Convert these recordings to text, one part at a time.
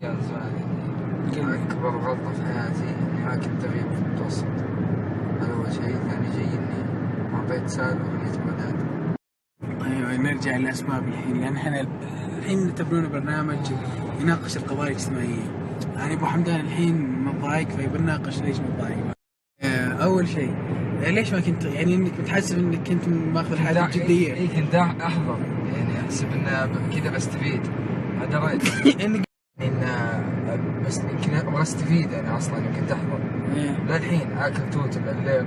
يا زلمة أكبر غلطة في حياتي إني ما كنت أغيب في المتوسط. هذا أول شيء. ثاني شيء إني أعطيت سالفة أغنية بغداد. أيوة نرجع للأسباب الحين، لأن إحنا الحين تبنون برنامج يناقش القضايا الاجتماعية. يعني أبو حمدان الحين متضايق فبنناقش ليش متضايق. أول شيء ليش ما كنت يعني إنك بتحسب إنك كنت ماخذ الحياة بجدية؟ إيه كنت أحضر، يعني أحسب إن كذا بستفيد. هذا رأيي. إنك بس يمكن ابغى استفيد انا اصلا يمكن تحضر. للحين اكل توت العلاق.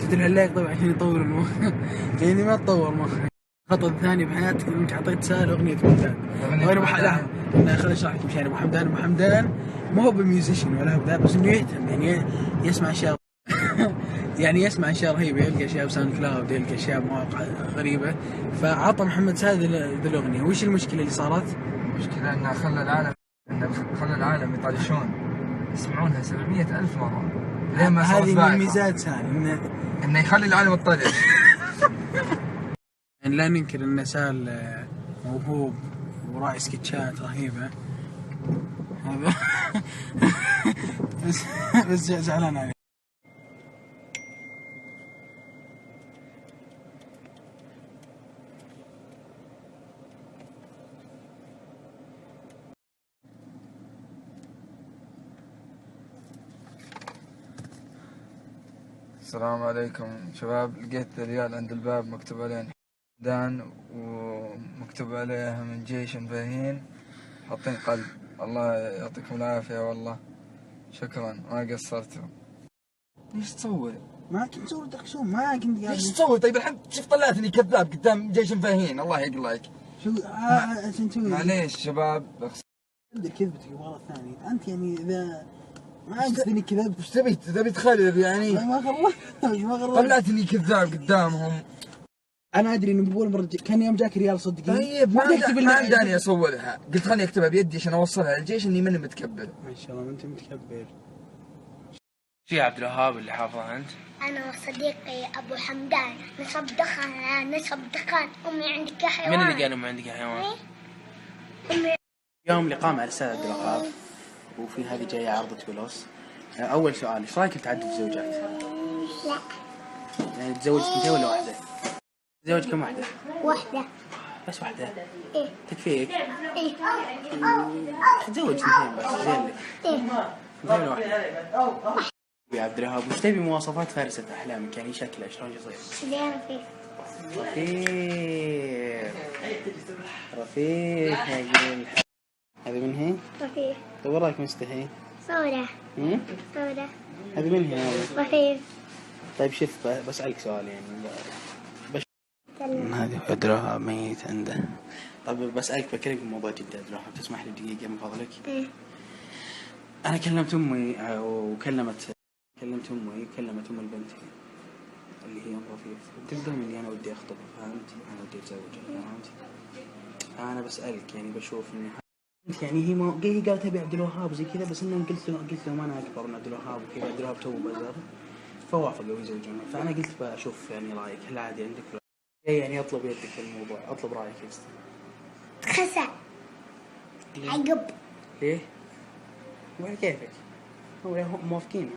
توت العلاق طبعا عشان يطور المخ. يعني ما تطور مخ. الخطأ الثاني بحياتك انك اعطيت سالفة اغنية بغداد. انا خليني اشرح لك مشان ابو حمدان ما هو بميوزيشن ولا هو بس انه يهتم، يعني يسمع اشياء يعني يسمع اشياء رهيبة، يلقى اشياء بساوند كلاود، يلقى اشياء مواقع غريبة، فعطى محمد سعد ذي الاغنية. وش المشكلة اللي صارت؟ المشكلة انه خلى العالم يطلشون يسمعونها 700,000 مرة. ليه ما صارت هذه من ميزات سال انه يخلي العالم يطلش. يعني لا ننكر ان سال موهوب وراعي سكتشات رهيبة هذا. بس زعلان عليه. السلام عليكم شباب. لقيت ريال عند الباب مكتوب عليه دان ومكتوب عليه من جيش فهين، حاطين قلب. الله يعطيكم العافية والله، شكرا ما قصرتوا. ليش تصور؟ ما كنت تصور دخشون، ما كنت قاعد. ليش تصور؟ طيب الحين شوف طلعتني كذاب قدام جيش فهين، الله يقلعك. شو عشان تسوي؟ معليش شباب. كذبتك مرة ثانية أنت، يعني إذا ما قصدي اني كذبت. وش تبي تخرب يعني؟ ما غلطت. طلعتني كذاب قدامهم. انا ادري انه بقول مرة كان يوم جاك ريال صدقني. طيب ما عندني اصورها، قلت خليني اكتبها بيدي عشان اوصلها للجيش اني ماني متكبر. ما شاء الله انت متكبر. شو يا عبد الوهاب اللي حافظه انت؟ انا وصديقي ابو حمدان نشرب دخان. امي عندك يا حيوان. من اللي قال امي عندك يا حيوان؟ امي. يوم لقاء مع الاستاذ عبد الوهاب، وفي هذه جايه عرضة فلوس. اول سؤال، ايش رايك بتعدد الزوجات؟ لا. يعني تزوج اثنتين ولا واحده؟ تزوج كم واحده؟ واحده بس واحده؟ ايه تكفيك؟ ايه تزوج اثنتين بس زين لك. ايه اثنتين ولا واحده؟ يا عبد الوهاب وش تبي مواصفات فارسة احلامك؟ يعني شكله شلون يصير؟ زين رفيق. رفيق يا جميل. هذه من هي؟ رفيق. طيب وراك مستحي؟ صورة. هذه من هي هذه؟ رفيق. طيب شوف بسألك سؤال يعني هذه عبد الوهاب ميت عنده. طيب بسألك بكلمك بموضوع جدا عبد الوهاب، تسمح لي دقيقة من فضلك؟ ايه. أنا كلمت أمي وكلمت أم البنت اللي هي أم رفيق، تقدر إني أنا ودي أخطب، فهمت؟ أنا ودي أتزوجها، فهمت؟ أنا بسألك يعني بشوف إني يعني هي قالت أبي عبد الوهاب زي كذا، بس إنه قلت له ما أنا أكبر من عبد الوهاب وكذا، عبد الوهاب تو بزر فوافقوا يزوجون. فأنا قلت بشوف يعني رأيك، هل عادي عندك ولا يعني أطلب يدك في الموضوع، أطلب رأيك يا أستاذ. خسع. عقب. ليه؟ وعلى كيفك؟ هو موافقين.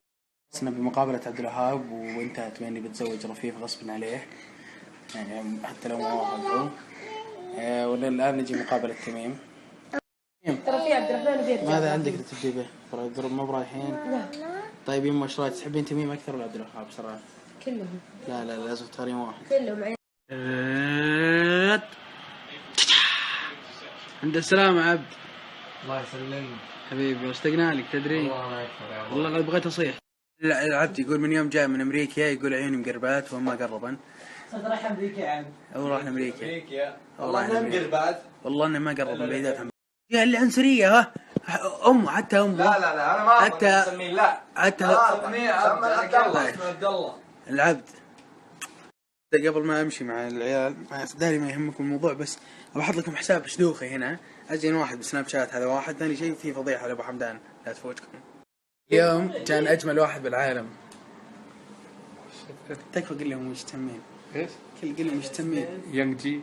بس بمقابلة عبد الوهاب وانتهت بإني بتزوج رفيف غصب عليه، يعني حتى لو ما وافقوا. ولا الآن نجي مقابلة تميم. ترى في عبد الرحمن بيرجع. ماذا عندك تبدي به؟ ما برايحين؟ لا. طيب يما ايش رايك؟ تحبين تميم أكثر ولا عبد الوهاب صراحة؟ كلهم. لا لازم تختارين واحد. كلهم. عند السلامة عبد. الله يسلمك حبيبي اشتقنا لك تدري. الله ما يكفر. والله بغيت اصيح. العبد يقول من يوم جاء من امريكا يقول عيوني مقربات وما قربا. صدق راح امريكا يا عم. او راح امريكا. والله انها مقربات. والله انه ما قرب من بعيدات. يا اللي عنصرية ها. حتى امه. لا انا ما حتى اسميه. لا حتى اسميه عبد الله. العبد. قبل ما امشي مع العيال داري ما يهمكم الموضوع، بس بحط لكم حساب شدوخي هنا، ازين واحد بسناب شات، هذا واحد. ثاني شيء في فضيحه لابو حمدان لا تفوتكم. اليوم كان اجمل واحد بالعالم. تكفى قل لهم وش تسمين؟ ايش؟ قل لهم وش تسمين؟ يانج جي.